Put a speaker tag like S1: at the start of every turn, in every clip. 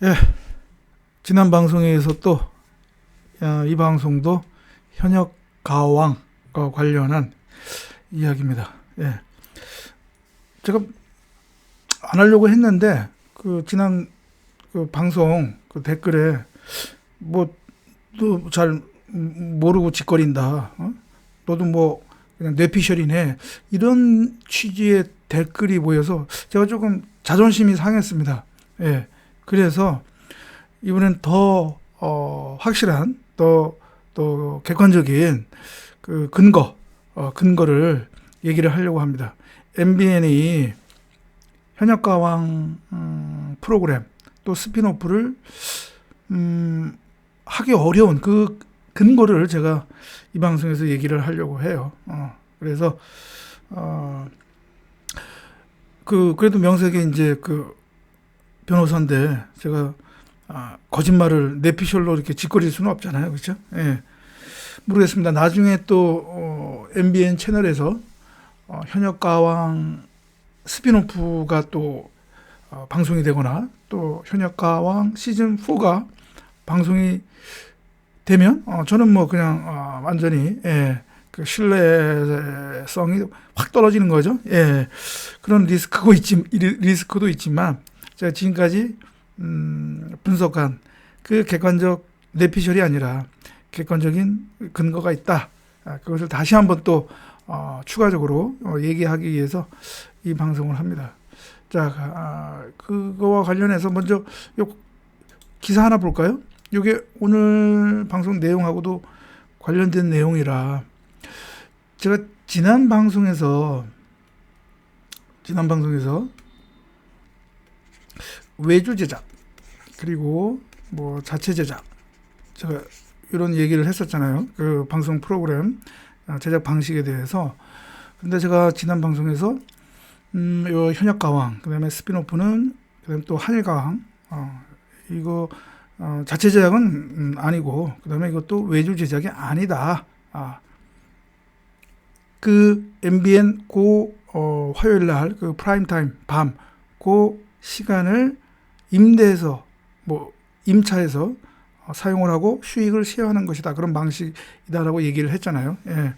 S1: 예, 지난 방송에서 또 이 방송도 현역 가왕과 관련한 이야기입니다. 예, 제가 안 하려고 했는데 그 지난 그 방송 그 댓글에 뭐 또 잘 모르고 짓거린다. 너도 뭐 그냥 뇌피셜이네. 이런 취지의 댓글이 보여서 제가 조금 자존심이 상했습니다. 예, 그래서 이번엔 더 확실한 또 객관적인 그 근거를 얘기를 하려고 합니다. MBN이 현역가왕 프로그램 또 스피노프를 하기 어려운 그 근거를 제가 이 방송에서 얘기를 하려고 해요. 그래서 그래도 명색이 이제 그 변호사인데 제가 거짓말을 뇌피셜로 이렇게 짓거릴 수는 없잖아요. 그렇죠? 예. 모르겠습니다. 나중에 또 MBN 채널에서 현역가왕 스피노프가 또 방송이 되거나 또 현역가왕 시즌4가 방송이 되면 저는 뭐 그냥 완전히 그 신뢰성이 확 떨어지는 거죠. 예. 그런 리스크도 있지만 제가 지금까지 분석한 그 객관적 뇌피셜이 아니라 객관적인 근거가 있다. 그것을 다시 한번 또 추가적으로 얘기하기 위해서 이 방송을 합니다. 자, 그거와 관련해서 먼저 요 기사 하나 볼까요? 이게 오늘 방송 내용하고도 관련된 내용이라 제가 지난 방송에서 외주 제작 그리고 뭐 자체 제작 제가 이런 얘기를 했었잖아요. 그 방송 프로그램 제작 방식에 대해서. 근데 제가 지난 방송에서 요 현역가왕 그다음에 스피노프는 그다음에 또 한일가왕 이거 자체 제작은 아니고 그다음에 이것도 외주 제작이 아니다. 그 MBN 화요일 날 그 프라임 타임 밤 그 시간을 임대해서 뭐 임차해서 사용을 하고 수익을 쉐어하는 것이다. 그런 방식이다라고 얘기를 했잖아요. 예.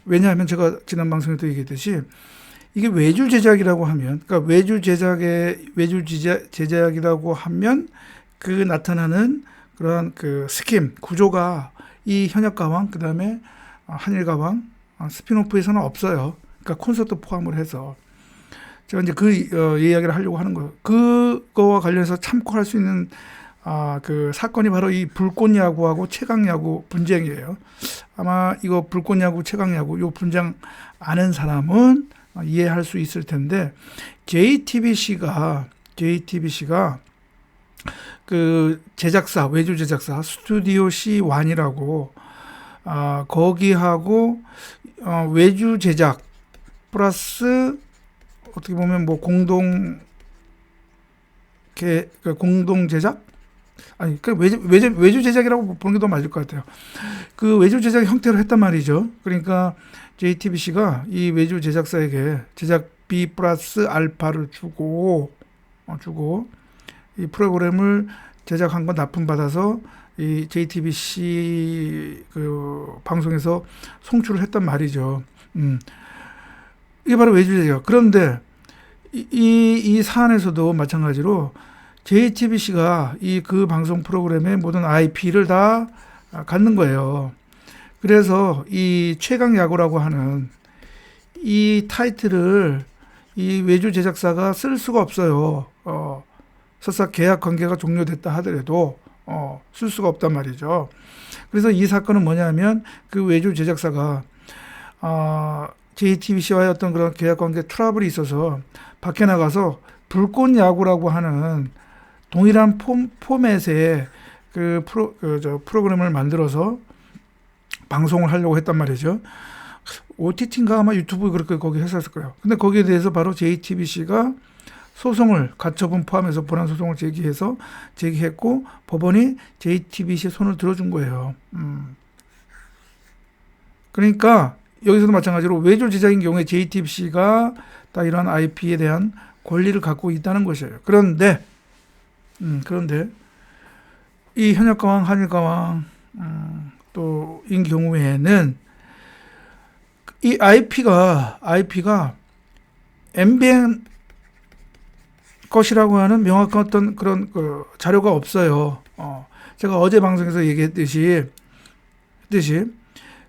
S1: 왜냐하면 제가 지난 방송에도 얘기했듯이 이게 외주 제작이라고 하면 그러니까 외주 제작이라고 하면 그 나타나는 그런 그 스킴 구조가 이 현역가왕 그다음에 한일가왕 스피노프에서는 없어요. 그러니까 콘서트 포함을 해서 제가 이제 그 이야기를 하려고 하는 거예요. 그거와 관련해서 참고할 수 있는 그 사건이 바로 이 불꽃야구하고 최강야구 분쟁이에요. 아마 이거 불꽃야구 최강야구 요 분쟁 아는 사람은 이해할 수 있을 텐데 JTBC가 그 제작사 외주 제작사 스튜디오 C1이라고 거기하고 외주 제작 플러스 어떻게 보면 뭐 공동 제작 아니 그 외주 제작이라고 보는 게 더 맞을 것 같아요. 그 외주 제작 형태로 했단 말이죠. 그러니까 JTBC가 이 외주 제작사에게 제작비 플러스 알파를 주고 이 프로그램을 제작한 거 납품받아서 이 JTBC 그 방송에서 송출을 했단 말이죠. 이게 바로 외주 제작. 그런데 이 사안에서도 마찬가지로 JTBC가 이 그 방송 프로그램의 모든 IP를 다 갖는 거예요. 그래서 이 최강 야구라고 하는 이 타이틀을 이 외주 제작사가 쓸 수가 없어요. 설사 계약 관계가 종료됐다 하더라도 쓸 수가 없단 말이죠. 그래서 이 사건은 뭐냐면 그 외주 제작사가 JTBC와의 어떤 그런 계약 관계 트러블이 있어서 밖에 나가서 불꽃 야구라고 하는 동일한 포맷의 그 프로그램을 만들어서 방송을 하려고 했단 말이죠. OTT인가 아마 유튜브 그렇게 거기 했었을 거예요. 근데 거기에 대해서 바로 JTBC가 소송을 가처분 포함해서 본안 소송을 제기했고 법원이 JTBC의 손을 들어준 거예요. 그러니까 여기서도 마찬가지로 외주 제작인 경우에 JTBC가 다 이러한 IP에 대한 권리를 갖고 있다는 것이에요. 그런데 이 현역가왕, 한일가왕 또인 경우에는 이 IP가 MBN 것이라고 하는 명확한 어떤 그런 그 자료가 없어요. 제가 어제 방송에서 얘기했듯이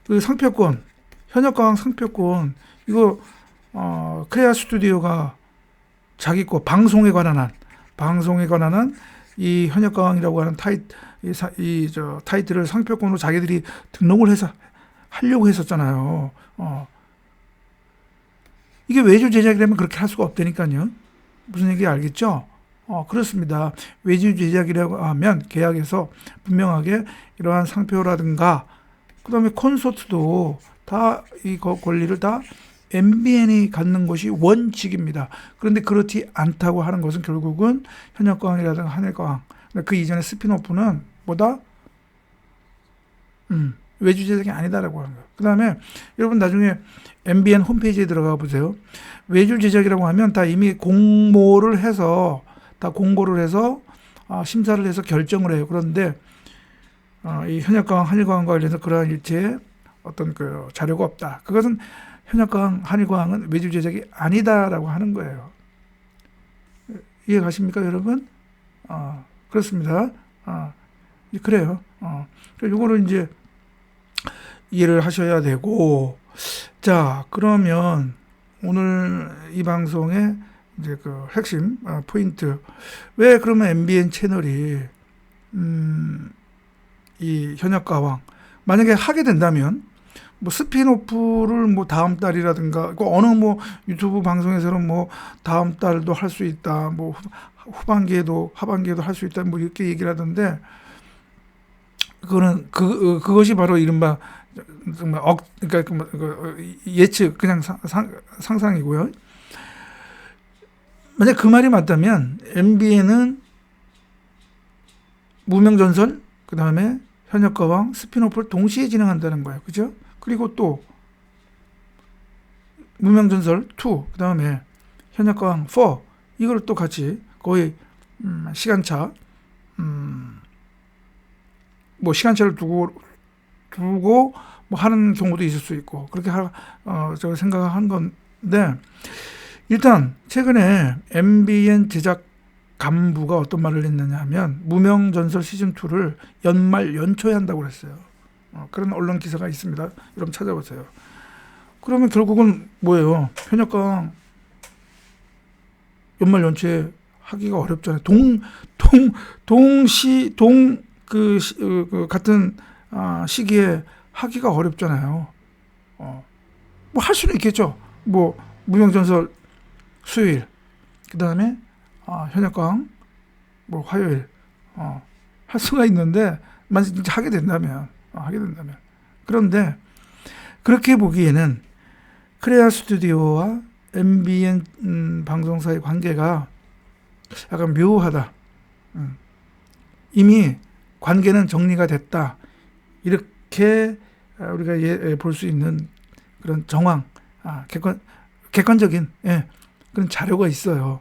S1: 그 상표권, 현역가왕 상표권 이거 크레아 스튜디오가 자기 거 방송에 관한 이 현역가왕이라고 하는 타이틀을 상표권으로 자기들이 등록을 해서 하려고 했었잖아요. 이게 외주 제작이라면 그렇게 할 수가 없다니까요. 무슨 얘기 알겠죠? 그렇습니다. 외주 제작이라고 하면 계약에서 분명하게 이러한 상표라든가 그다음에 콘서트도 다 이 권리를 다 MBN이 갖는 것이 원칙입니다. 그런데 그렇지 않다고 하는 것은 결국은 현역가왕이라든가 한일가왕 그 이전의 스피노프는 뭐다? 외주 제작이 아니다라고 하는 거예요. 그 다음에 여러분 나중에 MBN 홈페이지에 들어가 보세요. 외주 제작이라고 하면 다 이미 공모를 해서 심사를 해서 결정을 해요. 그런데 이 현역가왕, 한일가왕과 관련해서 그러한 일체의 어떤 그 자료가 없다. 그것은 현역가왕, 한일가왕은 외주 제작이 아니다라고 하는 거예요. 이해 가십니까, 여러분? 그렇습니다. 그래요. 요거를 이제 이해를 하셔야 되고, 자, 그러면 오늘 이 방송의 이제 그 핵심 포인트. 왜 그러면 MBN 채널이 이 현역가왕 만약에 하게 된다면 뭐 스피노프를 뭐 다음 달이라든가 어느 뭐 유튜브 방송에서는 뭐 다음 달도 할 수 있다. 뭐 후반기에도 하반기에도 할 수 있다. 뭐 이렇게 얘기를 하던데 그거는 그것이 바로 이른바 정말 그러니까 예측 그냥 상상이고요. 만약 그 말이 맞다면 MBN은 무명전설 그 다음에 현역가왕 스피노프를 동시에 진행한다는 거예요. 그죠? 그리고 또 무명전설 2, 그 다음에 현역가왕 4 이걸 또 같이 거의 시간차 뭐 시간차를 두고 뭐 하는 경우도 있을 수 있고 그렇게 제가 생각한 건데 일단 최근에 MBN 제작 간부가 어떤 말을 했느냐 하면 무명전설 시즌2를 연초에 한다고 그랬어요. 그런 언론 기사가 있습니다. 여러분 찾아보세요. 그러면 결국은 뭐예요? 현역가왕 연초에 하기가 어렵잖아요. 같은 시기에 하기가 어렵잖아요. 뭐 할 수는 있겠죠. 뭐 무명전설 수요일, 그 다음에 현역가왕 뭐 화요일 할 수가 있는데 만약 진짜 하게 된다면 그런데 그렇게 보기에는 크레아 스튜디오와 MBN 방송사의 관계가 약간 묘하다. 이미 관계는 정리가 됐다. 이렇게 우리가 볼 수 있는 그런 정황, 객관적인 그런 자료가 있어요.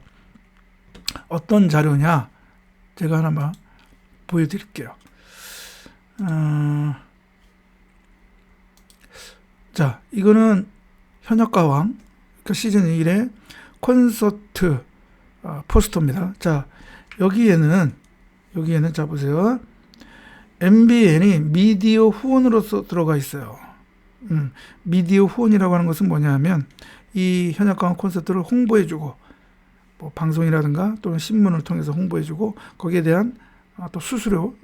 S1: 어떤 자료냐? 제가 하나만 보여드릴게요. 자, 이거는 현역가왕 그 시즌 1의 콘서트 포스터입니다. 자, 여기에는 자 보세요. MBN이 미디어 후원으로서 들어가 있어요. 미디어 후원이라고 하는 것은 뭐냐면 이 현역가왕 콘서트를 홍보해주고 뭐 방송이라든가 또는 신문을 통해서 홍보해주고 거기에 대한 또 수수료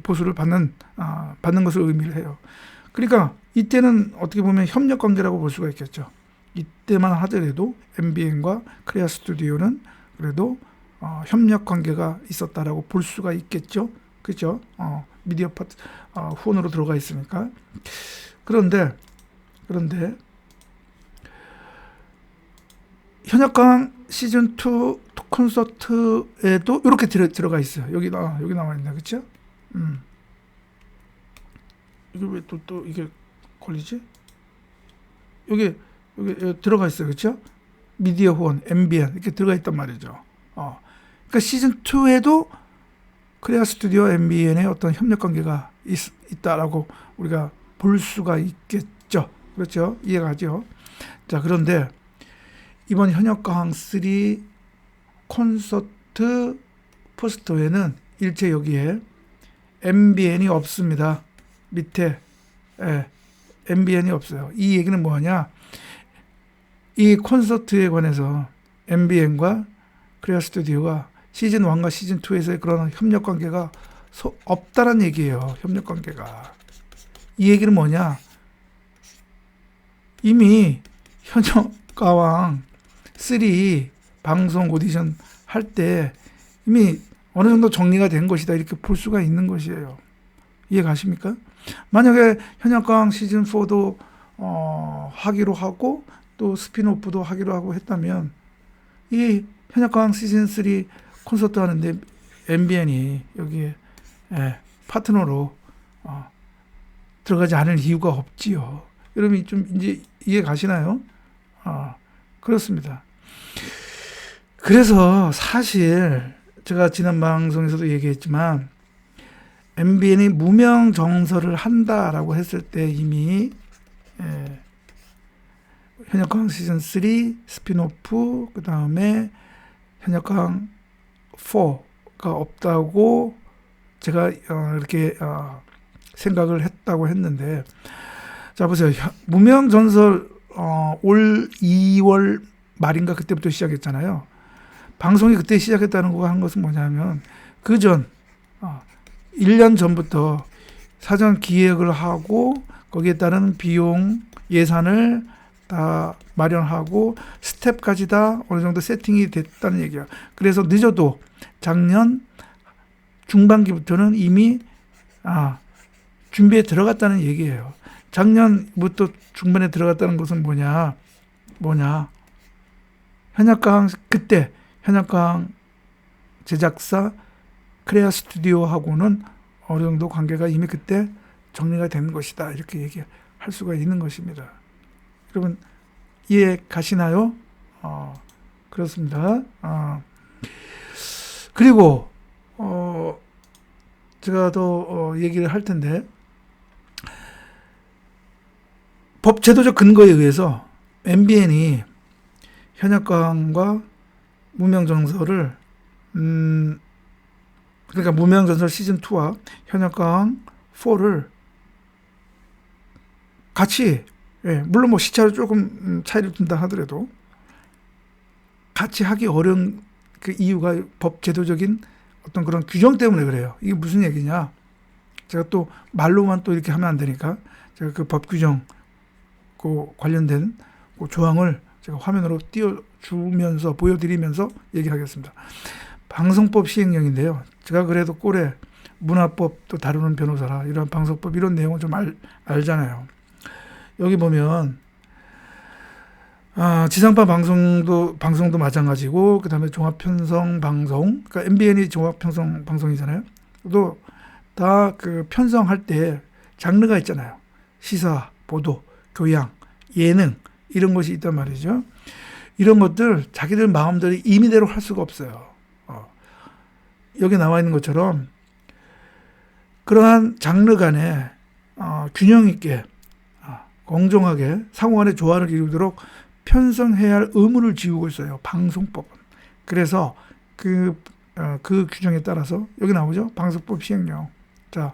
S1: 보수를 받는 것을 의미를 해요. 그러니까 이때는 어떻게 보면 협력 관계라고 볼 수가 있겠죠. 이때만 하더라도 MBN과 크레아 스튜디오는 그래도 협력 관계가 있었다라고 볼 수가 있겠죠. 그렇죠? 미디어 파트 후원으로 들어가 있으니까. 그런데 현역가왕 시즌 2 콘서트에도 이렇게 들어가 있어요. 여기 나와 있네, 그렇죠? 이게 왜 또 이게 걸리지? 여기 들어가 있어요, 그렇죠? 미디어 후원, MBN 이렇게 들어가 있단 말이죠. 그러니까 시즌 2에도 코리아 스튜디오 MBN의 어떤 협력 관계가 있다라고 우리가 볼 수가 있겠죠. 그렇죠? 이해가죠? 자, 그런데 이번 현역가왕 3 콘서트 포스터에는 일체 여기에 MBN이 없습니다. 밑에 MBN이 없어요. 이 얘기는 뭐냐? 이 콘서트에 관해서 MBN과 코리아 스튜디오가 시즌 1과 시즌 2에서의 그런 협력 관계가 없다는 얘기예요. 협력 관계가. 이 얘기는 뭐냐? 이미 현역가왕 3 방송 오디션 할 때 이미 어느 정도 정리가 된 것이다. 이렇게 볼 수가 있는 것이에요. 이해 가십니까? 만약에 현역가왕 시즌 4도 하기로 하고 또 스피노프도 하기로 하고 했다면 이 현역가왕 시즌 3 콘서트 하는데 MBN이 여기에 파트너로 들어가지 않을 이유가 없지요. 여러분이 좀 이제 이해 가시나요? 그렇습니다. 그래서 사실 제가 지난 방송에서도 얘기했지만 MBN이 무명 정설을 한다라고 했을 때 이미 현역가왕 시즌 3 스피노프 그 다음에 현역가왕 4가 없다고 제가 이렇게 생각을 했다고 했는데, 자 보세요. 무명 전설 올 2월 말인가 그때부터 시작했잖아요. 방송이 그때 시작했다는 거 하는 것은 뭐냐면 그전 1년 전부터 사전 기획을 하고 거기에 따른 비용 예산을 다 마련하고 스텝까지 다 어느 정도 세팅이 됐다는 얘기야. 그래서 늦어도 작년 중반기부터는 이미 준비에 들어갔다는 얘기예요. 작년부터 중반에 들어갔다는 것은 뭐냐? 현역가왕 그때 현역가왕 제작사 코리아 스튜디오하고는 어느 정도 관계가 이미 그때 정리가 된 것이다. 이렇게 얘기할 수가 있는 것입니다. 여러분 이해 가시나요? 그렇습니다. 그리고 제가 더 얘기를 할 텐데 법 제도적 근거에 의해서 MBN이 현역가왕과 무명전설을 그러니까 무명전설 시즌 2와 현역가왕 4를 같이 물론 뭐 시차로 조금 차이를 둔다 하더라도 같이 하기 어려운 그 이유가 법 제도적인 어떤 그런 규정 때문에 그래요. 이게 무슨 얘기냐? 제가 또 말로만 또 이렇게 하면 안 되니까 제가 그 법 규정 그 관련된 그 조항을 제가 화면으로 띄워주면서 보여드리면서 얘기하겠습니다. 방송법 시행령인데요. 제가 그래도 꼴에 문화법도 다루는 변호사라 이런 방송법 이런 내용을 좀 알잖아요. 여기 보면 지상파 방송도 마찬가지고 그다음에 종합편성 방송, 그러니까 MBN이 종합편성 방송이잖아요. 또 다 그 편성할 때 장르가 있잖아요. 시사, 보도, 교양, 예능 이런 것이 있단 말이죠. 이런 것들 자기들 마음대로 임의대로 할 수가 없어요. 여기 나와 있는 것처럼 그러한 장르 간에 균형 있게 공정하게 상호간의 조화를 이루도록 편성해야 할 의무를 지우고 있어요. 방송법은. 그래서 그 규정에 따라서 여기 나오죠. 방송법 시행령. 자,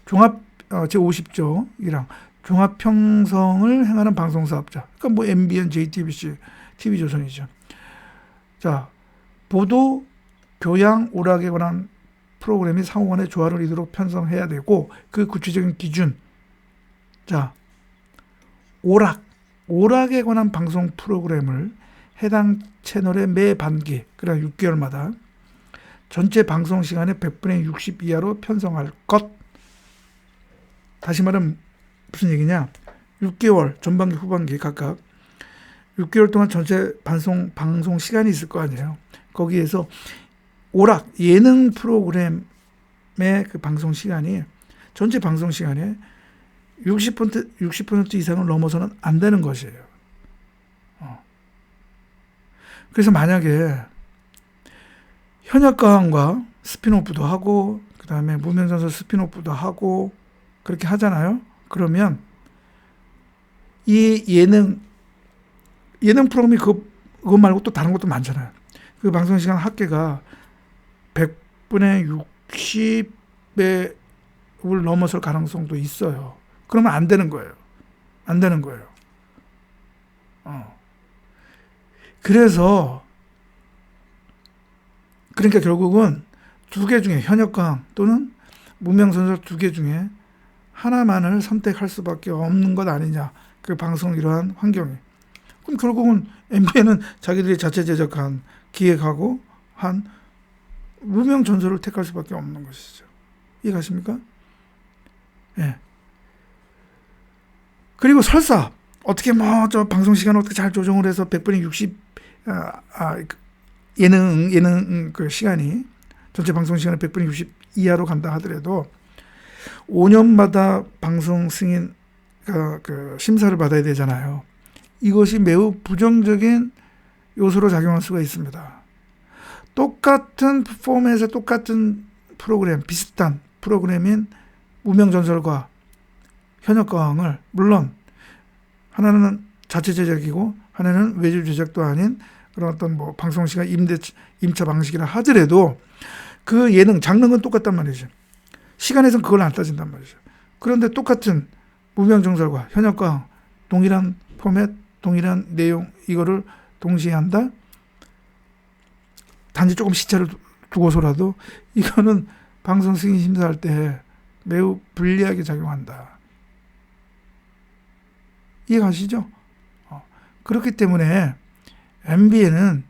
S1: 제50조 1항 종합 편성을 행하는 방송사업자. 그러니까 뭐 MBN, JTBC, TV조선이죠. 자, 보도, 교양, 오락에 관한 프로그램이 상호간의 조화를 이루도록 편성해야 되고 그 구체적인 기준. 자, 오락에 관한 방송 프로그램을 해당 채널의 매 반기, 그러니까 6개월마다 전체 방송 시간의 100분의 60 이하로 편성할 것. 다시 말하면 무슨 얘기냐? 6개월, 전반기, 후반기 각각 6개월 동안 전체 방송 시간이 있을 거 아니에요. 거기에서 오락, 예능 프로그램의 그 방송 시간이 전체 방송 시간에 60% 이상을 넘어서는 안 되는 것이에요. 그래서 만약에 현역가왕과 스피노프도 하고 그다음에 무명전설 스피노프도 하고 그렇게 하잖아요. 그러면 이 예능 프로그램이 그거 말고 또 다른 것도 많잖아요. 그 방송 시간 합계가 100분의 60배 을 넘어설 가능성도 있어요. 그러면 안 되는 거예요. 안 되는 거예요. 그래서 그러니까 결국은 두 개 중에 현역강 또는 무명전설 두 개 중에 하나만을 선택할 수밖에 없는 것 아니냐. 그 방송 이러한 환경이. 그럼 결국은 MBN은 자기들이 자체 제작한 기획하고 한 무명전설을 택할 수밖에 없는 것이죠. 이해가십니까? 예. 그리고 설사 어떻게 뭐 저 방송 시간 어떻게 잘 조정을 해서 100분의 60 예능 그 시간이 전체 방송 시간이 100분의 60 이하로 간다 하더라도 5년마다 방송 승인 그 심사를 받아야 되잖아요. 이것이 매우 부정적인 요소로 작용할 수가 있습니다. 똑같은 포맷의 똑같은 프로그램, 비슷한 프로그램인 무명전설과 현역가왕을 물론 하나는 자체 제작이고 하나는 외주 제작도 아닌 그런 어떤 뭐 방송시간 임차 방식이라 하더라도 그 예능 장르는 똑같단 말이죠. 시간에선 그걸 안 따진단 말이죠. 그런데 똑같은 무명전설과 현역가왕 동일한 포맷, 동일한 내용 이거를 동시에 한다. 단지 조금 시차를 두고서라도 이거는 방송 승인 심사할 때 매우 불리하게 작용한다. 이해가시죠? 그렇기 때문에 MBN은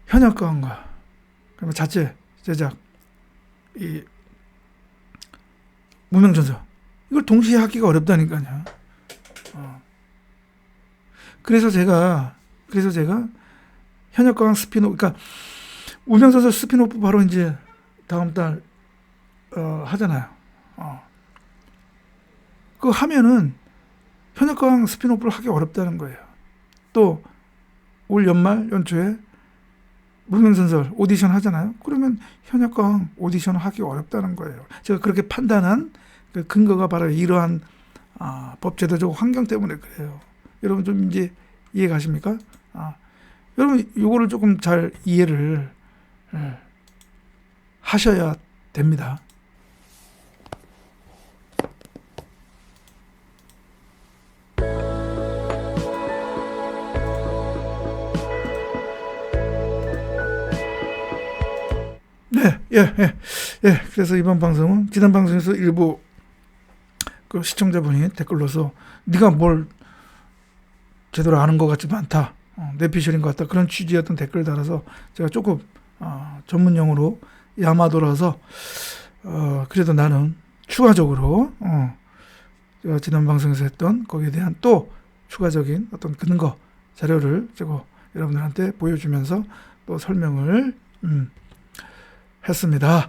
S1: 현역가왕과 자체 제작 이 무명전설 이걸 동시에 하기가 어렵다니까요. 그래서 제가 현역가왕 스피노프 그러니까 무명전설 스피노프 바로 이제 다음 달 하잖아요. 그거 하면은 현역가왕 스피노프를 하기 어렵다는 거예요. 또 올 연말 연초에 무명전설 오디션 하잖아요. 그러면 현역가왕 오디션을 하기 어렵다는 거예요. 제가 그렇게 판단한 그 근거가 바로 이러한 법제도적 환경 때문에 그래요. 여러분 좀 이제 이해 가십니까? 여러분 이거를 조금 잘 이해를 하셔야 됩니다. 예. 그래서 이번 방송은 지난 방송에서 일부 그 시청자분이 댓글로서 네가 뭘 제대로 아는 것 같지도 않다. 뇌피셜인 것 같다. 그런 취지였던 댓글 달아서 제가 조금 전문용어로 야마도라서 그래도 나는 추가적으로 제가 지난 방송에서 했던 거기에 대한 또 추가적인 어떤 근거 자료를 제가 여러분들한테 보여주면서 또 설명을 했습니다.